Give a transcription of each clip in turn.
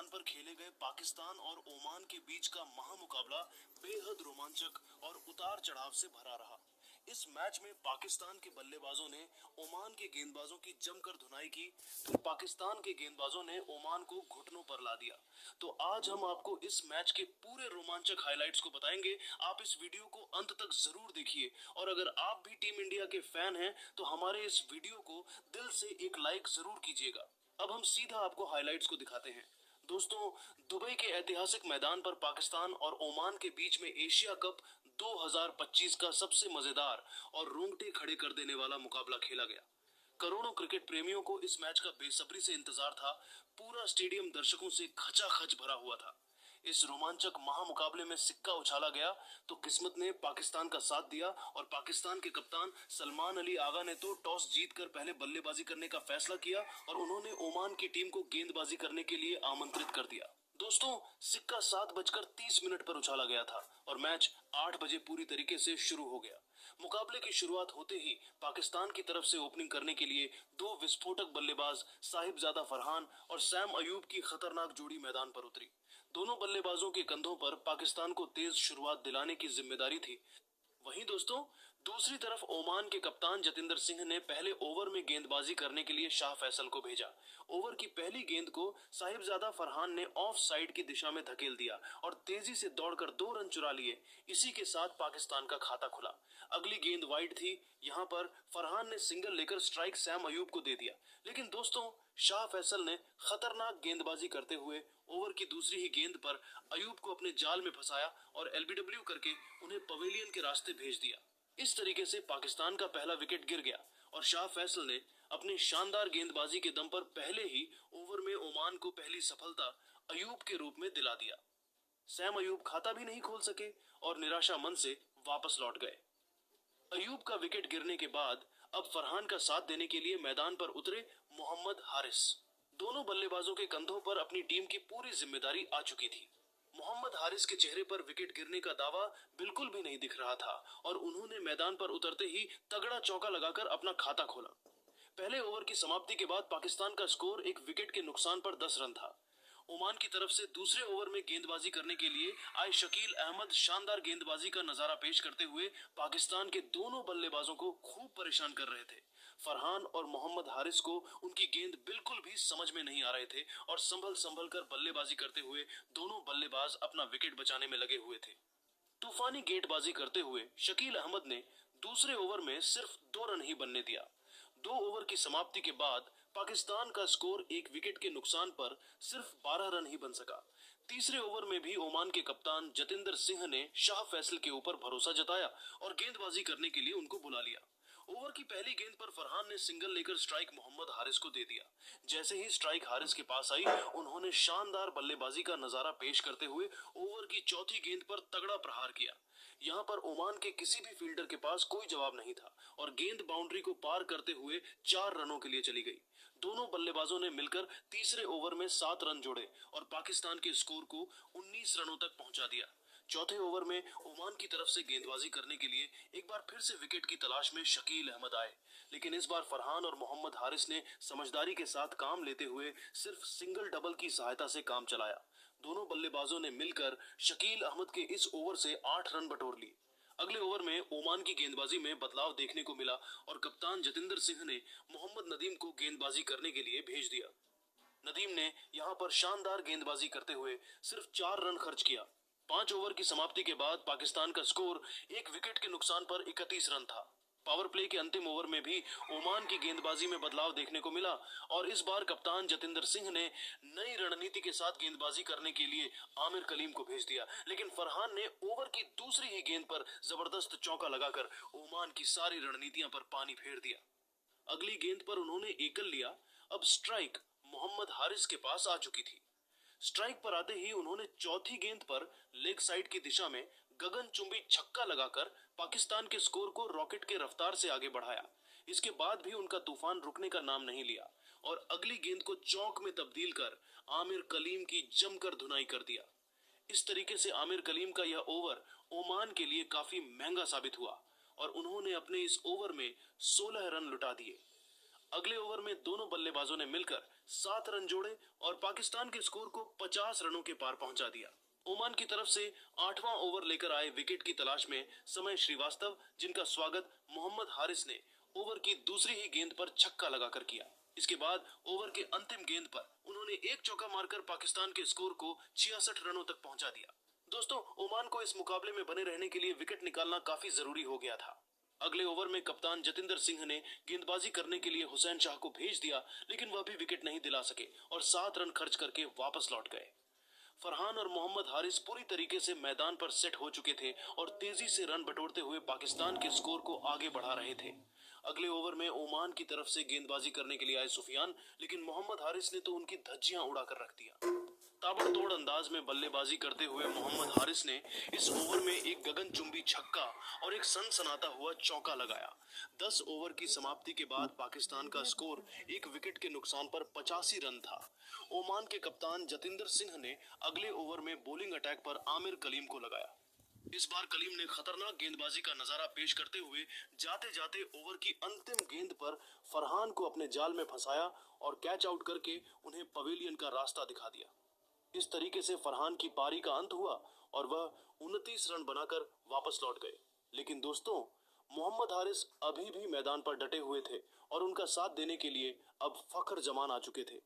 मैदान पर खेले गए पाकिस्तान और ओमान के बीच का महामुकाबला बेहद रोमांचक और उतार चढ़ाव से भरा रहा। इस मैच में पाकिस्तान के बल्लेबाजों ने ओमान के गेंदबाजों की जमकर धुनाई की, फिर पाकिस्तान के गेंदबाजों ने ओमान को घुटनों पर ला दिया। तो आज हम आपको इस मैच के पूरे रोमांचक हाइलाइट्स को बताएंगे। आप इस वीडियो को अंत तक जरूर देखिए और अगर आप भी टीम इंडिया के फैन हैं तो हमारे इस वीडियो को दिल से एक लाइक जरूर कीजिएगा। अब हम सीधा आपको हाइलाइट्स को दिखाते हैं। दोस्तों, दुबई के ऐतिहासिक मैदान पर पाकिस्तान और ओमान के बीच में एशिया कप 2025 का सबसे मजेदार और रोंगटे खड़े कर देने वाला मुकाबला खेला गया। करोड़ों क्रिकेट प्रेमियों को इस मैच का बेसब्री से इंतजार था। पूरा स्टेडियम दर्शकों से खचाखच भरा हुआ था। इस रोमांचक महामुकाबले में सिक्का उछाला गया तो किस्मत ने पाकिस्तान का साथ दिया और पाकिस्तान के कप्तान सलमान अली आगा ने तो टॉस जीतकर पहले बल्लेबाजी करने का फैसला किया और उन्होंने ओमान की टीम को गेंदबाजी करने के लिए आमंत्रित कर दिया। दोस्तों, सिक्का 7:30 पर उछाला गया था और मैच 8 बजे पूरी तरीके से शुरू हो गया। मुकाबले की शुरुआत होते ही पाकिस्तान की तरफ से ओपनिंग करने के लिए दो विस्फोटक बल्लेबाज साहिबजादा फरहान और सैम अयूब की खतरनाक जोड़ी मैदान पर उतरी। दोनों बल्लेबाजों के कंधों पर पाकिस्तान को तेज शुरुआत दिलाने की जिम्मेदारी थी। वहीं दोस्तों, दूसरी तरफ ओमान के कप्तान जतिंदर सिंह ने पहले ओवर में गेंदबाजी करने के लिए शाह फैसल को भेजा। ओवर की पहली गेंद को साहिबजादा फरहान ने ऑफ साइड की दिशा में धकेल दिया और तेजी से दौड़कर 2 रन चुरा लिए। इसी के साथ पाकिस्तान का खाता खुला। अगली गेंद वाइड थी। यहाँ पर फरहान ने सिंगल लेकर स्ट्राइक सैम अयूब को दे दिया, लेकिन दोस्तों शाह फैसल ने खतरनाक गेंदबाजी करते हुए ओवर की दूसरी ही गेंद पर अयूब को अपने जाल में फंसाया और एलबीडब्ल्यू करके उन्हें पवेलियन के रास्ते भेज दिया। इस तरीके से पाकिस्तान का पहला विकेट गिर गया और शाह फैसल ने अपनी शानदार गेंदबाजी के दम पर पहले ही ओवर में ओमान को पहली सफलता अयूब के रूप में दिला दिया। सैम अयूब खाता भी नहीं खोल सके और निराशा मन से वापस लौट गए। अयूब का विकेट गिरने के बाद अब फरहान का साथ देने के लिए मैदान पर उतरे मोहम्मद हारिस। दोनों बल्लेबाजों के कंधों पर अपनी टीम की पूरी जिम्मेदारी आ चुकी थी। मोहम्मद हारिस के चेहरे पर विकेट गिरने का दावा बिल्कुल भी नहीं दिख रहा था और उन्होंने मैदान पर उतरते ही तगड़ा चौका लगाकर अपना खाता खोला। पहले ओवर की समाप्ति के बाद पाकिस्तान का स्कोर एक विकेट के नुकसान पर 10 रन था। ओमान की तरफ से दूसरे ओवर में गेंदबाजी करने के लिए आए शकील अहमद शानदार गेंदबाजी का नजारा पेश करते हुए पाकिस्तान के दोनों बल्लेबाजों को खूब परेशान कर रहे थे। फरहान और मोहम्मद हारिस को उनकी गेंद बिल्कुल भी समझ में नहीं आ रहे थे और संभल कर बल्लेबाजी करते हुए दोनों बल्लेबाज अपना विकेट बचाने में लगे हुए थे। तूफानी गेंदबाजी करते हुए शकील अहमद ने दूसरे ओवर में सिर्फ 2 रन ही बनने दिया। 2 ओवर की समाप्ति के बाद पाकिस्तान का स्कोर एक विकेट के नुकसान पर सिर्फ 12 रन ही बन सका। तीसरे ओवर में भी ओमान के कप्तान जतिंदर सिंह ने शाह फैसल के ऊपर भरोसा जताया और गेंदबाजी करने के लिए उनको बुला लिया। ओवर की पहली गेंद पर फरहान ने सिंगल लेकर स्ट्राइक मोहम्मद हारिस को दे दिया। जैसे ही स्ट्राइक हारिस के पास आई, उन्होंने शानदार बल्लेबाजी का नजारा पेश करते हुए ओवर की चौथी गेंद पर तगड़ा प्रहार किया। यहाँ पर ओमान के किसी भी फील्डर के पास कोई जवाब नहीं था और गेंद बाउंड्री को पार करते हुए 4 रनों के लिए चली गई। दोनों बल्लेबाजों ने मिलकर तीसरे ओवर में 7 रन जोड़े और पाकिस्तान के स्कोर को 19 रनों तक पहुंचा दिया। चौथे ओवर में ओमान की तरफ से गेंदबाजी करने के लिए एक बार फिर से विकेट की तलाश में शकील अहमद आए, लेकिन इस बार फरहान और मोहम्मद हारिस ने समझदारी के साथ काम लेते हुए सिर्फ सिंगल डबल की सहायता से काम चलाया। दोनों बल्लेबाजों ने मिलकर शकील अहमद के इस ओवर से 8 रन बटोर लिए। अगले ओवर में ओमान की गेंदबाजी में बदलाव देखने को मिला और कप्तान जतिंदर सिंह ने मोहम्मद नदीम को गेंदबाजी करने के लिए भेज दिया। नदीम ने यहां पर शानदार गेंदबाजी करते हुए सिर्फ 4 रन खर्च किया। 5 ओवर की समाप्ति के बाद पाकिस्तान का स्कोर एक विकेट के नुकसान पर 31 रन था। पावर प्ले के अंतिम ओवर में भी ओमान की गेंदबाजी में बदलाव देखने को मिला और इस बार कप्तान जतिंदर सिंह ने नई रणनीति के साथ गेंदबाजी करने के लिए आमिर कलीम को भेज दिया, लेकिन फरहान ने ओवर की दूसरी ही गेंद पर जबरदस्त चौका लगाकर ओमान की सारी रणनीतियां पर पानी फेर दिया। अगली गेंद पर उन्होंने एकल लिया। अब स्ट्राइक मोहम्मद हारिस के पास आ चुकी थी। स्ट्राइक पर आते ही उन्होंने चौथी गेंद पर लेग साइड की दिशा में गगनचुंबी छक्का लगाकर पाकिस्तान के स्कोर को रॉकेट के रफ्तार से आगे बढ़ाया। इसके बाद भी उनका तूफान रुकने का नाम नहीं लिया और अगली गेंद को चौक में तब्दील कर आमिर कलीम की जमकर धुनाई कर दिया। इस तरीके से आमिर कलीम का यह ओवर ओमान के लिए काफी महंगा साबित हुआ और उन्होंने अपने इस ओवर में 16 रन लुटा दिए। अगले ओवर में दोनों बल्लेबाजों ने मिलकर 7 रन जोड़े और पाकिस्तान के स्कोर को 50 रनों के पार पहुंचा दिया। ओमान की तरफ से 8वां ओवर लेकर आए विकेट की तलाश में समय श्रीवास्तव, जिनका स्वागत मोहम्मद हारिस ने ओवर की दूसरी ही गेंद पर छक्का लगाकर किया। इसके बाद ओवर के अंतिम गेंद पर उन्होंने एक चौका मारकर पाकिस्तान के स्कोर को 66 रनों तक पहुंचा दिया। दोस्तों, ओमान को इस मुकाबले में बने रहने के लिए विकेट निकालना काफी जरूरी हो गया था। अगले ओवर में कप्तान जतिंदर सिंह ने गेंदबाजी करने के लिए हुसैन शाह को भेज दिया, लेकिन वह भी विकेट नहीं दिला सके और 7 रन खर्च करके वापस लौट गए। फरहान और मोहम्मद हारिस पूरी तरीके से मैदान पर सेट हो चुके थे और तेजी से रन बटोरते हुए पाकिस्तान के स्कोर को आगे बढ़ा रहे थे। अगले ओवर में ओमान की तरफ से गेंदबाजी करने के लिए आए सुफियान, लेकिन मोहम्मद हारिस ने तो उनकी धज्जियां उड़ाकर रख दिया। ताबड़तोड़ अंदाज में बल्लेबाजी करते हुए मोहम्मद हारिस ने इस ओवर में एक गगनचुंबी छक्का और एक सनसनाता हुआ चौका लगाया। 10 ओवर की समाप्ति के बाद पाकिस्तान का स्कोर एक विकेट के नुकसान पर 85 रन था। ओमान के कप्तान जतिंदर सिंह ने अगले ओवर में बॉलिंग अटैक पर आमिर कलीम को लगाया। इस बार कलीम ने खतरनाक गेंदबाजी का नजारा पेश करते हुए जाते जाते ओवर की अंतिम गेंद पर फरहान को अपने जाल में फंसाया और कैच आउट करके उन्हें पवेलियन का रास्ता दिखा दिया। इस तरीके से फरहान की पारी का अंत हुआ और वह 29 रन बनाकर वापस लौट गए। लेकिन दोस्तों, मोहम्मद हारिस अभी भी मैदान पर डटे हुए थे और उनका साथ देने के लिए अब फखर जमान आ चुके थे।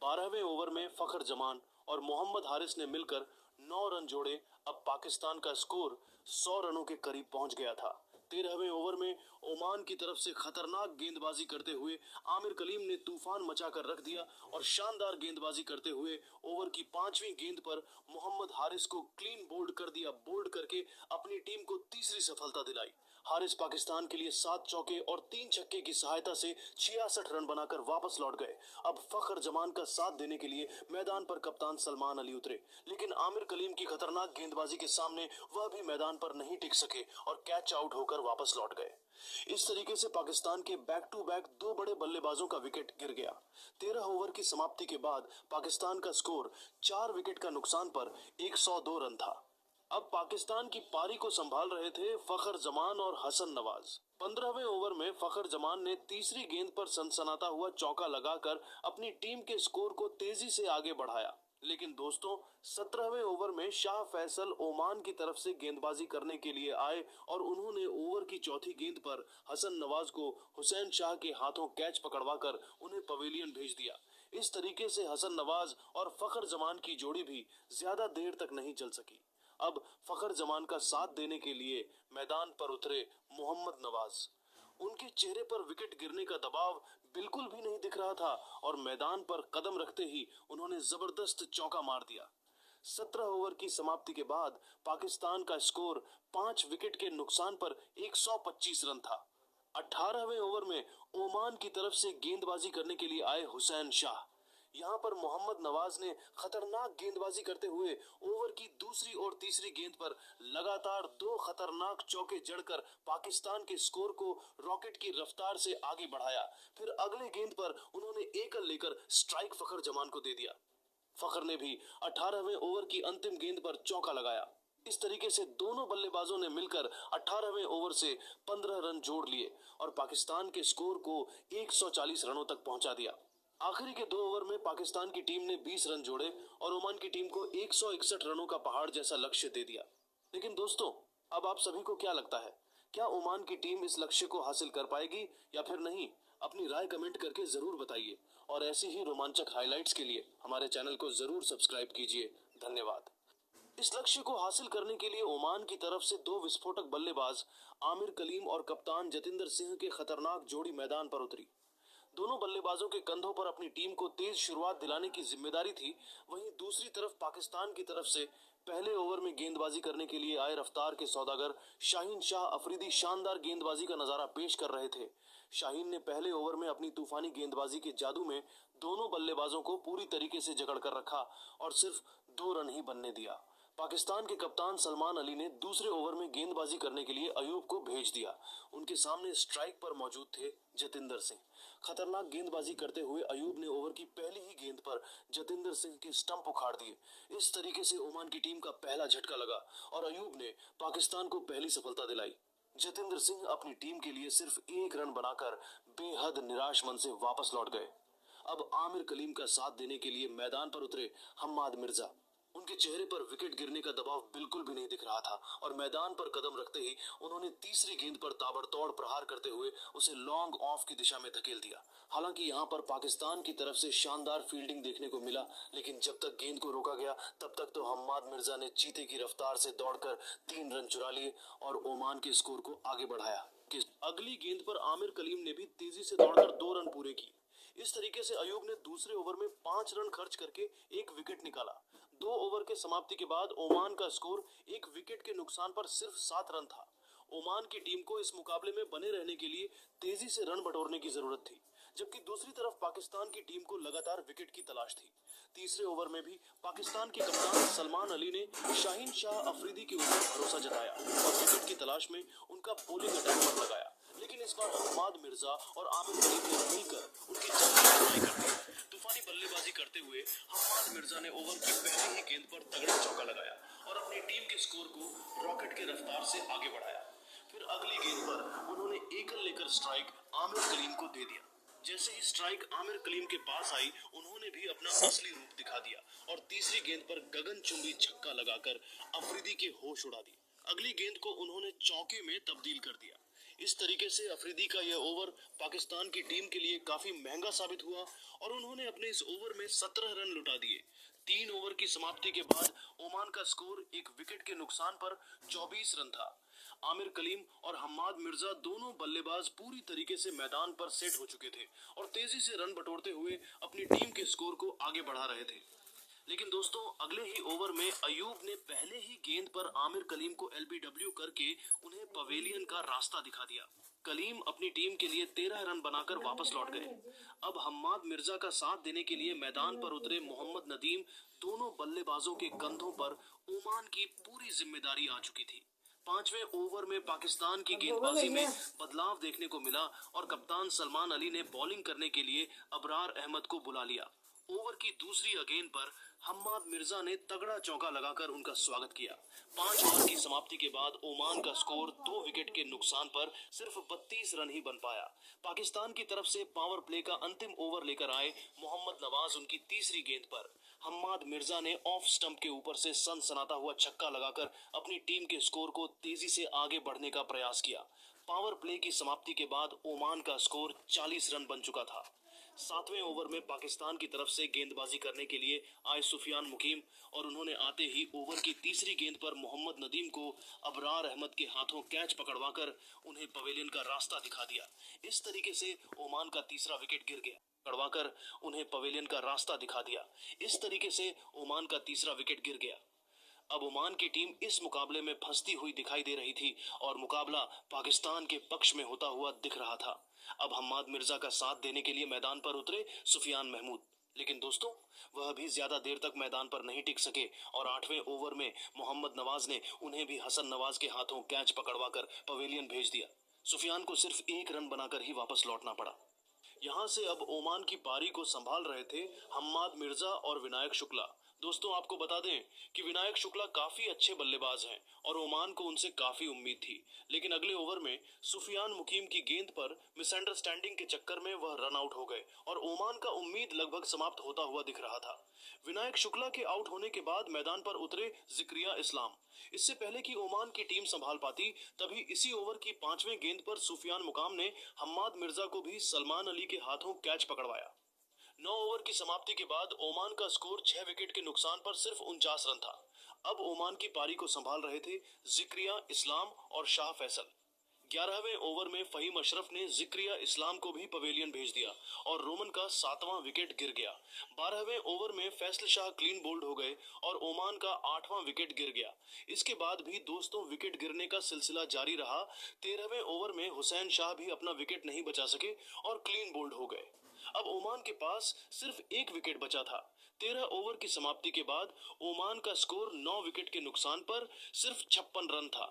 12वें ओवर में फखर जमान और मोहम्मद हारिस ने मिलकर 9 रन जोड़े। अब पाकिस्तान का स्कोर 100 रनों के करीब पहुंच गया था। 13वें ओवर में ओमान की तरफ से खतरनाक गेंदबाजी करते हुए आमिर कलीम ने तूफान मचाकर रख दिया और शानदार गेंदबाजी करते हुए ओवर की 5वीं गेंद पर मोहम्मद हारिस को क्लीन बोल्ड कर दिया। बोल्ड करके अपनी टीम को तीसरी सफलता दिलाई। हारिस पाकिस्तान के लिए 7 चौके और 3 छक्के की सहायता से 66 रन बनाकर वापस लौट गए। अब फखर जमान का साथ देने के लिए मैदान पर कप्तान सलमान अली उतरे, लेकिन आमिर कलीम की खतरनाक गेंदबाजी के सामने वह भी मैदान पर नहीं टिक सके और कैच आउट होकर वापस लौट गए। इस तरीके से पाकिस्तान के बैक टू बैक 2 बड़े बल्लेबाजों का विकेट गिर गया। 13 ओवर की समाप्ति के बाद पाकिस्तान का स्कोर 4 विकेट का नुकसान पर 102 रन था। अब पाकिस्तान की पारी को संभाल रहे थे फखर जमान और हसन नवाज। 15वें ओवर में फखर जमान ने तीसरी गेंद पर सनसनाता हुआ चौका लगाकर अपनी टीम के स्कोर को तेजी से आगे बढ़ाया। लेकिन दोस्तों, 17वें ओवर में शाह फैसल ओमान की तरफ से गेंदबाजी करने के लिए आए और उन्होंने ओवर की चौथी गेंद पर हसन नवाज को हुसैन शाह के हाथों कैच पकड़वाकर उन्हें पवेलियन भेज दिया। इस तरीके से हसन नवाज और फखर जमान की जोड़ी भी ज्यादा देर तक नहीं चल सकी। अब फखर जमान का साथ देने के लिए मैदान पर उतरे मोहम्मद नवाज। उनके चेहरे पर विकेट गिरने का दबाव बिल्कुल भी नहीं दिख रहा था और मैदान पर कदम रखते ही उन्होंने जबरदस्त चौका मार दिया। 17 ओवर की समाप्ति के बाद पाकिस्तान का स्कोर 5 विकेट के नुकसान पर 125 रन था। 18वें ओवर में ओमान की तरफ से गेंदबाजी करने के लिए आए हुसैन शाह। यहाँ पर मोहम्मद नवाज ने खतरनाक गेंदबाजी करते हुए ओवर की दूसरी और तीसरी गेंद पर लगातार 2 खतरनाक चौके जड़कर पाकिस्तान के स्कोर को रॉकेट की रफ्तार से आगे बढ़ाया। फिर अगले गेंद पर उन्होंने एकल लेकर स्ट्राइक फखर जमान को दे दिया। फखर ने भी 18वें ओवर की अंतिम गेंद पर चौका लगाया। इस तरीके से दोनों बल्लेबाजों ने मिलकर 18वें ओवर से 15 रन जोड़ लिए और पाकिस्तान के स्कोर को 140 रनों तक पहुंचा दिया। आखिरी के 2 ओवर में पाकिस्तान की टीम ने 20 रन जोड़े और ओमान की टीम को 161 रनों का पहाड़ जैसा लक्ष्य दे दिया। लेकिन दोस्तों, अब आप सभी को क्या लगता है, क्या ओमान की टीम इस लक्ष्य को हासिल कर पाएगी या फिर नहीं? अपनी राय कमेंट करके जरूर बताइए और ऐसी ही रोमांचक हाइलाइट्स के लिए हमारे चैनल को जरूर सब्सक्राइब कीजिए। धन्यवाद। इस लक्ष्य को हासिल करने के लिए ओमान की तरफ से 2 विस्फोटक बल्लेबाज आमिर कलीम और कप्तान जतिंदर सिंह के खतरनाक जोड़ी मैदान पर उतरी। दोनों बल्लेबाजों के कंधों पर अपनी टीम को तेज शुरुआत दिलाने की जिम्मेदारी थी। वहीं दूसरी तरफ पाकिस्तान की तरफ से पहले ओवर में गेंदबाजी करने के लिए आए रफ्तार के सौदागर शाहीन शाह अफरीदी शानदार गेंदबाजी का नजारा पेश कर रहे थे। शाहीन ने पहले ओवर में अपनी तूफानी गेंदबाजी के जादू में दोनों बल्लेबाजों को पूरी तरीके से जकड़ कर रखा और सिर्फ 2 रन ही बनने दिया। पाकिस्तान के कप्तान सलमान अली ने दूसरे ओवर में गेंदबाजी करने के लिए अयूब को भेज दिया। उनके सामने स्ट्राइक पर मौजूद थे जतिंदर सिंह। खतरनाक गेंदबाजी करते हुए अयूब ने ओवर की पहली ही गेंद पर जतिंदर सिंह के स्टंप उखाड़ दिए। इस तरीके से ओमान की टीम का पहला झटका लगा और अयूब ने पाकिस्तान को पहली सफलता दिलाई। जतिंदर सिंह अपनी टीम के लिए सिर्फ 1 रन बनाकर बेहद निराश मन से वापस लौट गए। अब आमिर कलीम का साथ देने के लिए मैदान पर उतरे हम्माद मिर्जा। उनके चेहरे पर विकेट गिरने का दबाव बिल्कुल भी नहीं दिख रहा था और मैदान पर कदम रखते ही उन्होंने तीसरी गेंद पर ताबड़तोड़ प्रहार करते हुए उसे लॉन्ग ऑफ की दिशा में धकेल दिया। हालांकि यहाँ पर पाकिस्तान की तरफ से शानदार फील्डिंग देखने को मिला, लेकिन जब तक गेंद को रोका गया तब तक तो हम्माद मिर्जा ने चीते की रफ्तार से दौड़कर 3 रन चुरा लिए और ओमान के स्कोर को आगे बढ़ाया। अगली गेंद पर आमिर कलीम ने भी तेजी से दौड़कर 2 रन पूरे किए। इस तरीके से अयूब ने दूसरे ओवर में 5 रन खर्च करके एक विकेट निकाला। 2 ओवर के समाप्ति के बाद ओमान का स्कोर एक विकेट के नुकसान पर सिर्फ 7 रन था। ओमान की टीम को इस मुकाबले में बने रहने के लिए तेजी से रन बटोरने की जरूरत थी, जबकि दूसरी तरफ पाकिस्तान की टीम को लगातार विकेट की तलाश थी। तीसरे ओवर में भी पाकिस्तान के कप्तान सलमान अली ने शाहीन शाह अफरीदी के ऊपर भरोसा जताया और विकेट की तलाश में उनका पोलिंग अटैक पर लगाया, लेकिन इस बार हम्माद मिर्जा और आमिर कलीम ने मिलकर उनकी जल्दी कर दी। तूफानी बल्लेबाजी करते हुए हम्माद मिर्जा ने ओवर की पहली ही गेंद पर तगड़ा चौका लगाया और अपनी टीम के स्कोर को रॉकेट की रफ्तार से आगे बढ़ाया। फिर अगली गेंद पर उन्होंने एकल लेकर स्ट्राइक आमिर कलीम को दे दिया। जैसे ही स्ट्राइक आमिर कलीम के पास आई, उन्होंने भी अपना असली रूप दिखा दिया और तीसरी गेंद पर गगनचुंबी छक्का लगाकर अफरीदी के होश उड़ा दिए। अगली गेंद को उन्होंने चौके में तब्दील कर दिया। इस तरीके से अफरीदी का यह ओवर पाकिस्तान की टीम के लिए काफी महंगा साबित हुआ और उन्होंने अपने इस ओवर में 17 रन लुटा दिए। 3 ओवर की समाप्ति के बाद ओमान का स्कोर एक विकेट के नुकसान पर 24 रन था। आमिर कलीम और हम्माद मिर्जा दोनों बल्लेबाज पूरी तरीके से मैदान पर सेट हो चुके थे और तेजी से रन बटोरते हुए अपनी टीम के स्कोर को आगे बढ़ा रहे थे। लेकिन दोस्तों, अगले ही ओवर में अयूब ने पहले ही गेंद पर आमिर कलीम को एलबीडब्ल्यू करके उन्हें पवेलियन का रास्ता दिखा दिया। कलीम अपनी टीम के लिए 13 रन बनाकर वापस लौट गए। अब हम्माद मिर्जा का साथ देने के लिए मैदान पर उतरे मोहम्मद नदीम। दोनों बल्लेबाजों के कंधों पर ओमान की पूरी जिम्मेदारी आ चुकी थी। 5वें ओवर में पाकिस्तान की गेंदबाजी में बदलाव देखने को मिला और कप्तान सलमान अली ने बॉलिंग करने के लिए अबरार अहमद को बुला लिया। ओवर की दूसरी गेंद पर हम्माद मिर्जा ने तगड़ा चौका लगाकर उनका स्वागत किया। 5 ओवर की समाप्ति के बाद ओमान का स्कोर 2 विकेट के नुकसान पर सिर्फ 32 रन ही बन पाया। पाकिस्तान की तरफ से पावर प्ले का अंतिम ओवर लेकर आए मोहम्मद नवाज। उनकी तीसरी गेंद पर हम्माद मिर्जा ने ऑफ स्टंप के ऊपर से सनसनाता हुआ छक्का लगाकर अपनी टीम के स्कोर को तेजी से आगे बढ़ने का प्रयास किया। पावर प्ले की समाप्ति के बाद ओमान का स्कोर 40 रन बन चुका था। 7वें ओवर में पाकिस्तान की तरफ से गेंदबाजी करने के लिए आए सुफियान मुकीम और उन्होंने आते ही ओवर की तीसरी गेंद पर मोहम्मद नदीम को अबरार अहमद के हाथों कैच पकड़वाकर उन्हें पवेलियन का रास्ता दिखा दिया। इस तरीके से ओमान का तीसरा विकेट गिर गया। पकड़वाकर उन्हें पवेलियन का रास्ता दिखा दिया। इस तरीके से ओमान का तीसरा विकेट गिर गया। अब ओमान की टीम इस मुकाबले में फंसती हुई दिखाई दे रही थी और मुकाबला पाकिस्तान के पक्ष में होता हुआ दिख रहा था। अब हम्माद मिर्जा का साथ देने के लिए मैदान पर उतरे सुफियान महमूद, लेकिन दोस्तों, वह भी ज्यादा देर तक मैदान पर नहीं टिक सके और 8वें ओवर में मोहम्मद नवाज ने उन्हें भी हसन नवाज के हाथों कैच पकड़वाकर पवेलियन भेज दिया। सुफियान को सिर्फ 1 रन बनाकर ही वापस लौटना पड़ा। यहाँ से अब ओमान की पारी को संभाल रहे थे हम्माद मिर्जा और विनायक शुक्ला। दोस्तों, आपको बता दें कि विनायक शुक्ला काफी अच्छे बल्लेबाज हैं और ओमान को उनसे काफी उम्मीद थी, लेकिन अगले ओवर में सुफियान मुकीम की गेंद पर मिसअंडरस्टैंडिंग के चक्कर में वह रन आउट हो गए और ओमान का उम्मीद लगभग समाप्त होता हुआ दिख रहा था। विनायक शुक्ला के आउट होने के बाद मैदान पर उतरे जिक्रिया इस्लाम। इससे पहले कि ओमान की टीम संभाल पाती, तभी इसी ओवर की 5वें गेंद पर सुफियान मुकाम ने हम्माद मिर्जा को भी सलमान अली के हाथों कैच पकड़वाया। 9 ओवर की समाप्ति के बाद ओमान का स्कोर 6 विकेट के नुकसान पर सिर्फ 49 रन था। अब ओमान की पारी को संभाल रहे थे जिक्रिया इस्लाम और शाह फैसल। 11वें ओवर में फहीम अशरफ ने जिक्रिया इस्लाम को भी पवेलियन भेज दिया और रोमन का 7वां विकेट गिर गया। 12वें ओवर में फैसल शाह क्लीन बोल्ड हो गए और ओमान का 8वां विकेट गिर गया। इसके बाद भी दोस्तों विकेट गिरने का सिलसिला जारी रहा। 13वें ओवर में हुसैन शाह भी अपना विकेट नहीं बचा सके और क्लीन बोल्ड हो गए। अब ओमान के पास सिर्फ 1 विकेट बचा था। 13 ओवर की समाप्ति के बाद ओमान का स्कोर 9 विकेट के नुकसान पर सिर्फ 56 रन था।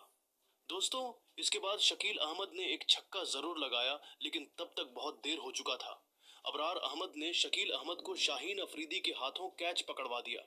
दोस्तों, इसके बाद शकील अहमद ने एक छक्का जरूर लगाया, लेकिन तब तक बहुत देर हो चुका था। अबरार अहमद ने शकील अहमद को शाहीन अफरीदी के हाथों कैच पकड़वा दिया।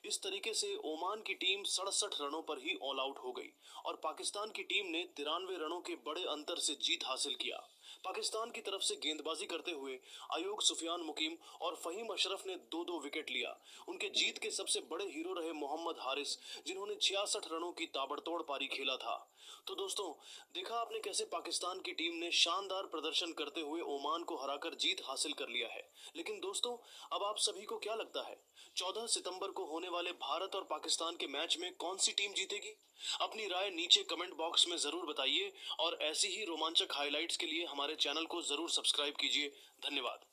इस तरीके से ओमान की टीम 67 रनों पर ही ऑल आउट हो गई और पाकिस्तान की टीम ने 93 रनों के बड़े अंतर से जीत हासिल किया। पाकिस्तान की तरफ से गेंदबाजी करते हुए अयूब सुफियान मुकीम और फहीम अशरफ ने दो दो विकेट लिया। उनके जीत के सबसे बड़े हीरो रहे मोहम्मद हारिस, जिन्होंने 66 रनों की ताबड़तोड़ पारी खेला था। तो दोस्तों, देखा आपने कैसे पाकिस्तान की टीम ने शानदार प्रदर्शन करते हुए ओमान को हराकर जीत हासिल कर लिया है। लेकिन दोस्तों, अब आप सभी को क्या लगता है, 14 सितंबर को होने वाले भारत और पाकिस्तान के मैच में कौन सी टीम जीतेगी? अपनी राय नीचे कमेंट बॉक्स में जरूर बताइए और ऐसी ही रोमांचक हाइलाइट्स के लिए हमारे चैनल को जरूर सब्सक्राइब कीजिए। धन्यवाद।